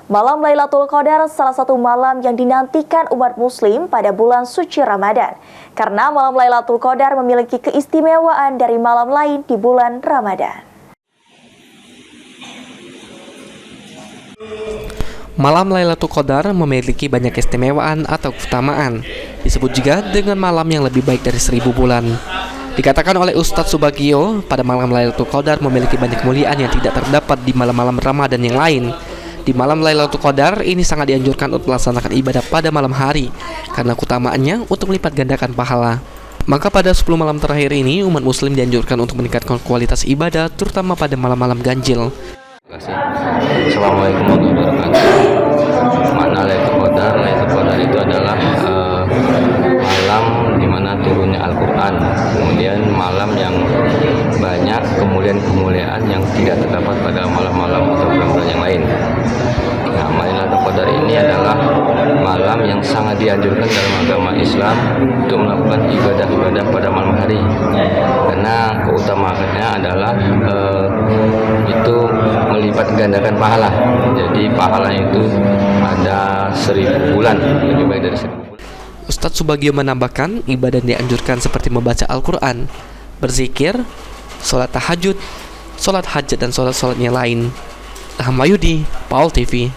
Malam Lailatul Qadar salah satu malam yang dinantikan umat muslim pada bulan suci Ramadan. Karena malam Lailatul Qadar memiliki keistimewaan dari malam lain di bulan Ramadan. Malam Lailatul Qadar memiliki banyak keistimewaan atau keutamaan. Disebut juga dengan malam yang lebih baik dari 1000 bulan. Dikatakan oleh Ustadz Subagio, pada malam Lailatul Qadar memiliki banyak kemuliaan yang tidak terdapat di malam-malam Ramadan yang lain. Di malam Lailatul Qadar ini sangat dianjurkan untuk melaksanakan ibadah pada malam hari karena keutamaannya untuk melipat gandakan pahala. Maka pada 10 malam terakhir ini umat muslim dianjurkan untuk meningkatkan kualitas ibadah terutama pada malam-malam ganjil. Assalamualaikum warahmatullahi wabarakatuh. Makna Lailatul Qadar, Lailatul Qadar itu adalah malam di mana turunnya Al-Quran. Kemudian malam yang banyak kemuliaan-kemuliaan yang tidak terdapat pada malam-malam atau bulan-bulan yang lain. Nah, Lailatul Qadar ini adalah malam yang sangat dianjurkan dalam agama Islam untuk melakukan ibadah-ibadah pada malam hari. Karena keutamaannya adalah itu melipat gandakan pahala. Jadi pahala itu ada 1000 bulan, lebih baik dari 1000 bulan. Ustadz Subagio menambahkan ibadah yang dianjurkan seperti membaca Al-Quran, berzikir, sholat tahajud, sholat hajat dan sholat-sholatnya lain. Ahmad Yudi, Paul TV.